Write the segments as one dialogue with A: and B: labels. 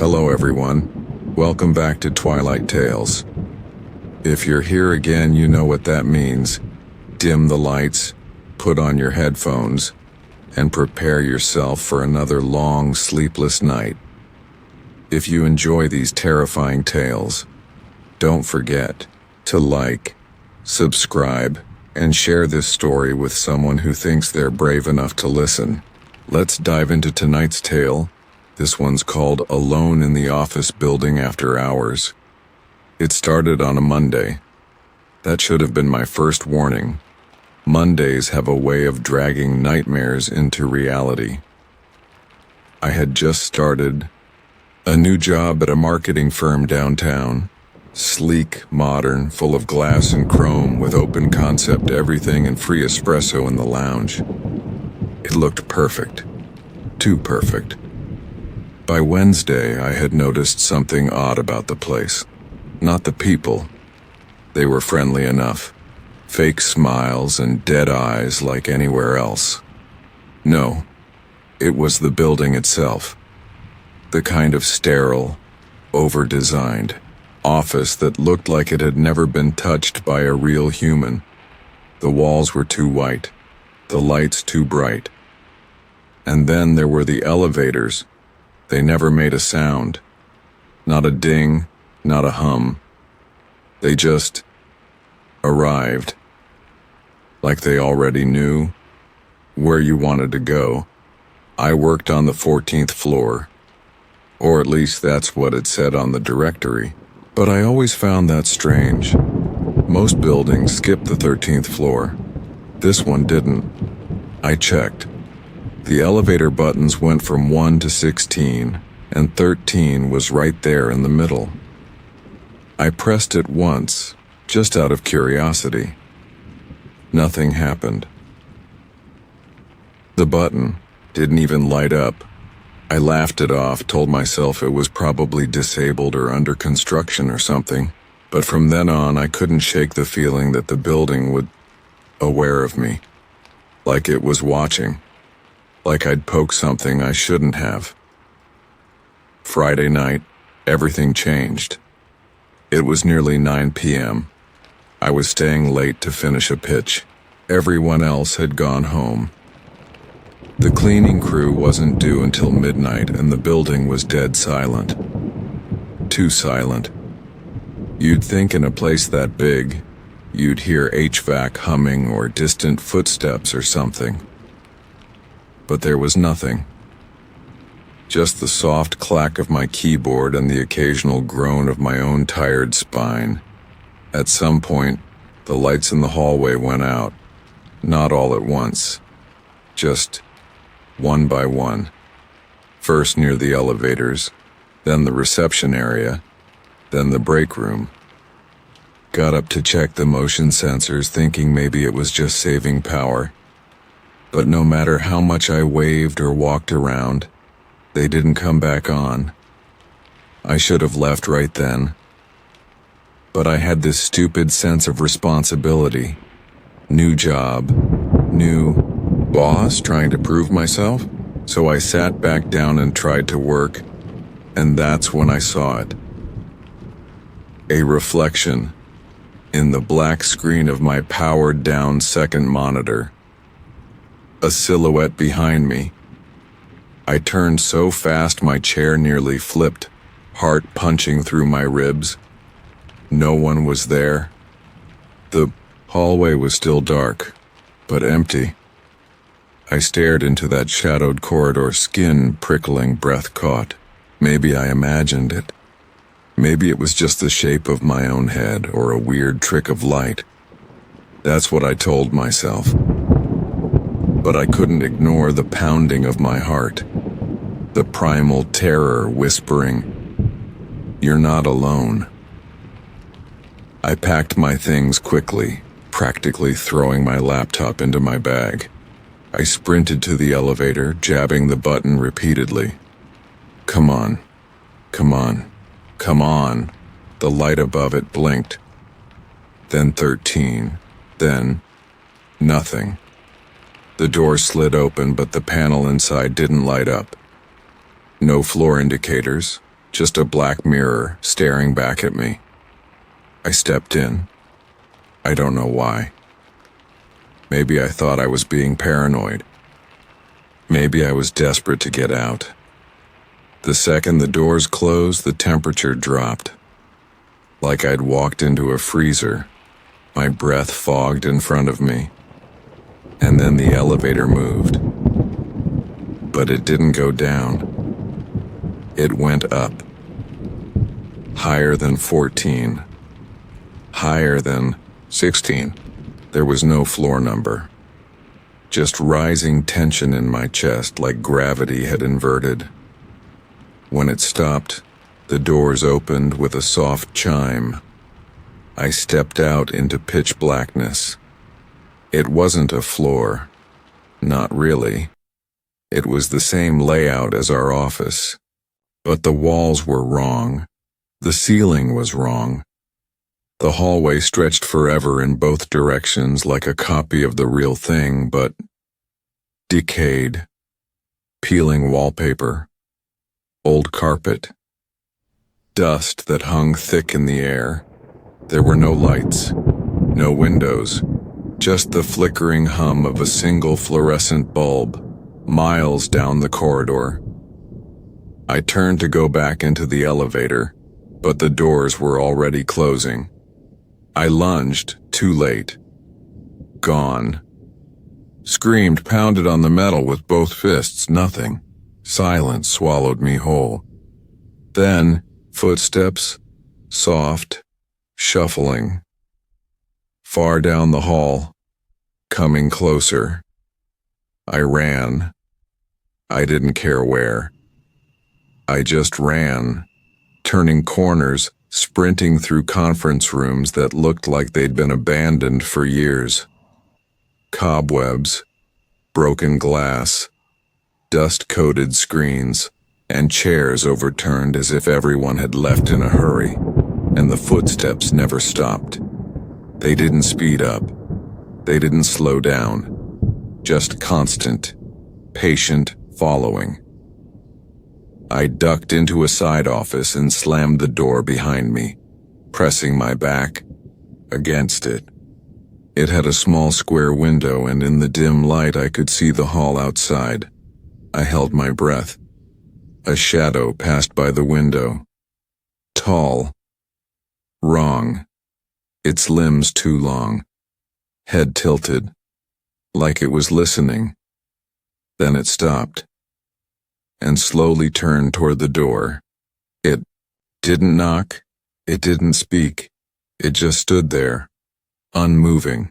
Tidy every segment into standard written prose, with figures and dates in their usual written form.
A: Hello everyone, welcome back to Twilight Tales. If you're here again, you know what that means. Dim the lights, put on your headphones, and prepare yourself for another long, sleepless night. If you enjoy these terrifying tales, don't forget to like, subscribe, and share this story with someone who thinks they're brave enough to listen. Let's dive into tonight's tale. This one's called Alone in the Office Building After Hours. It started on a Monday. That should have been my first warning. Mondays have a way of dragging nightmares into reality. I had just started a new job at a marketing firm downtown. Sleek, modern, full of glass and chrome, with open concept everything and free espresso in the lounge. It looked perfect. Too perfect. By Wednesday, I had noticed something odd about the place. Not the people. They were friendly enough. Fake smiles and dead eyes like anywhere else. No, it was the building itself. The kind of sterile, over-designed office that looked like it had never been touched by a real human. The walls were too white, the lights too bright. And then there were the elevators. They never made a sound. Not a ding, not a hum. They just arrived. Like they already knew where you wanted to go. I worked on the 14th floor. Or at least that's what it said on the directory. But I always found that strange. Most buildings skip the 13th floor. This one didn't. I checked. The elevator buttons went from 1 to 16, and 13 was right there in the middle. I pressed it once, just out of curiosity. Nothing happened. The button didn't even light up. I laughed it off, told myself it was probably disabled or under construction or something, but from then on I couldn't shake the feeling that the building was aware of me, like it was watching. Like I'd poked something I shouldn't have. Friday night, everything changed. It was nearly 9 p.m. I was staying late to finish a pitch. Everyone else had gone home. The cleaning crew wasn't due until midnight, and the building was dead silent. Too silent. You'd think in a place that big, you'd hear HVAC humming or distant footsteps or something. But there was nothing. Just the soft clack of my keyboard and the occasional groan of my own tired spine. At some point, the lights in the hallway went out. Not all at once. Just one by one. First near the elevators, then the reception area, then the break room. Got up to check the motion sensors, thinking maybe it was just saving power. But no matter how much I waved or walked around, they didn't come back on. I should have left right then. But I had this stupid sense of responsibility. New job, new boss, trying to prove myself. So I sat back down and tried to work, and that's when I saw it. A reflection in the black screen of my powered-down second monitor. A silhouette behind me. I turned so fast my chair nearly flipped, heart punching through my ribs. No one was there. The hallway was still dark, but empty. I stared into that shadowed corridor, skin prickling, breath caught. Maybe I imagined it. Maybe it was just the shape of my own head or a weird trick of light. That's what I told myself. But I couldn't ignore the pounding of my heart, the primal terror whispering, "You're not alone." I packed my things quickly, practically throwing my laptop into my bag. I sprinted to the elevator, jabbing the button repeatedly. Come on, come on, come on. The light above it blinked. Then 13, then nothing. The door slid open, but the panel inside didn't light up. No floor indicators, just a black mirror staring back at me. I stepped in. I don't know why. Maybe I thought I was being paranoid. Maybe I was desperate to get out. The second the doors closed, the temperature dropped. Like I'd walked into a freezer. My breath fogged in front of me. And then the elevator moved. But it didn't go down. It went up. Higher than 14. Higher than 16. There was no floor number. Just rising tension in my chest like gravity had inverted. When it stopped, the doors opened with a soft chime. I stepped out into pitch blackness. It wasn't a floor. Not really. It was the same layout as our office. But the walls were wrong. The ceiling was wrong. The hallway stretched forever in both directions like a copy of the real thing, but decayed. Peeling wallpaper. Old carpet. Dust that hung thick in the air. There were no lights, no windows, just the flickering hum of a single fluorescent bulb, miles down the corridor. I turned to go back into the elevator, but the doors were already closing. I lunged, too late. Gone. Screamed, pounded on the metal with both fists, nothing. Silence swallowed me whole. Then, footsteps, soft, shuffling. Far down the hall, coming closer. I ran. I didn't care where. I just ran, turning corners, sprinting through conference rooms that looked like they'd been abandoned for years. Cobwebs, broken glass, dust-coated screens, and chairs overturned as if everyone had left in a hurry, and the footsteps never stopped. They didn't speed up. They didn't slow down. Just constant, patient following. I ducked into a side office and slammed the door behind me, pressing my back against it. It had a small square window, and in the dim light I could see the hall outside. I held my breath. A shadow passed by the window. Tall. Wrong. Its limbs too long. Head tilted. Like it was listening. Then it stopped. And slowly turned toward the door. It didn't knock. It didn't speak. It just stood there, unmoving.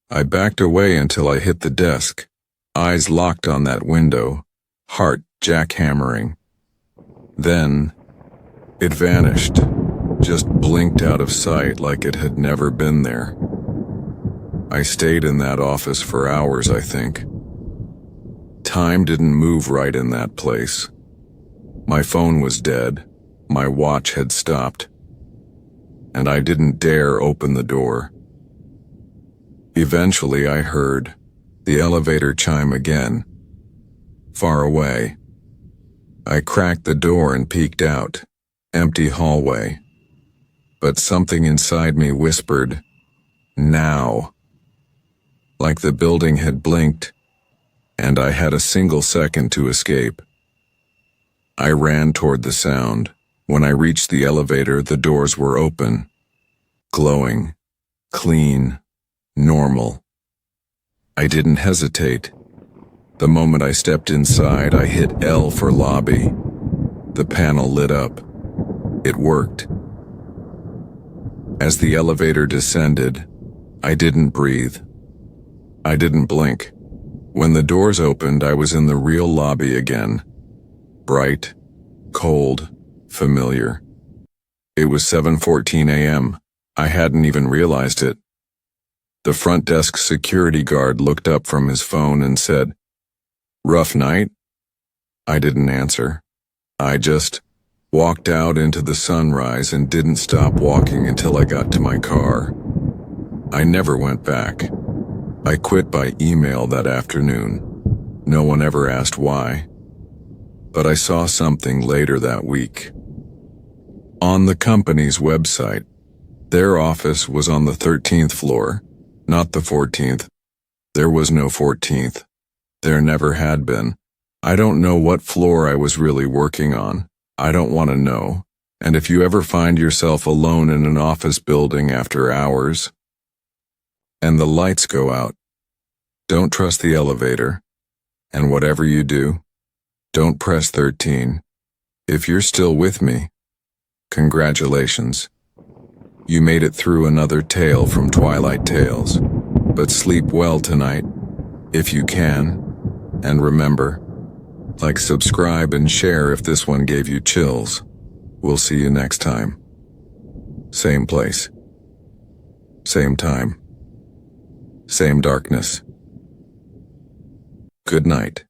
A: I backed away until I hit the desk, eyes locked on that window, heart jackhammering. Then, it vanished, just blinked out of sight like it had never been there. I stayed in that office for hours, I think. Time didn't move right in that place. My phone was dead, my watch had stopped, and I didn't dare open the door. Eventually I heard the elevator chime again, far away. I cracked the door and peeked out, empty hallway. But something inside me whispered, "Now." Like the building had blinked, and I had a single second to escape. I ran toward the sound. When I reached the elevator, the doors were open, glowing, clean, normal. I didn't hesitate. The moment I stepped inside, I hit L for lobby. The panel lit up. It worked. As the elevator descended, I didn't breathe. I didn't blink. When the doors opened, I was in the real lobby again. Bright, cold, familiar. It was 7:14 a.m. I hadn't even realized it. The front desk security guard looked up from his phone and said, "Rough night?" I didn't answer. I just walked out into the sunrise and didn't stop walking until I got to my car. I never went back. I quit by email that afternoon. No one ever asked why. But I saw something later that week. On the company's website, their office was on the 13th floor, not the 14th. There was no 14th. There never had been. I don't know what floor I was really working on. I don't want to know. And if you ever find yourself alone in an office building after hours, and the lights go out, don't trust the elevator. And whatever you do, don't press 13. If you're still with me, congratulations. You made it through another tale from Twilight Tales. But sleep well tonight, if you can. And remember, like, subscribe, and share if this one gave you chills. We'll see you next time. Same place. Same time. Same darkness. Good night.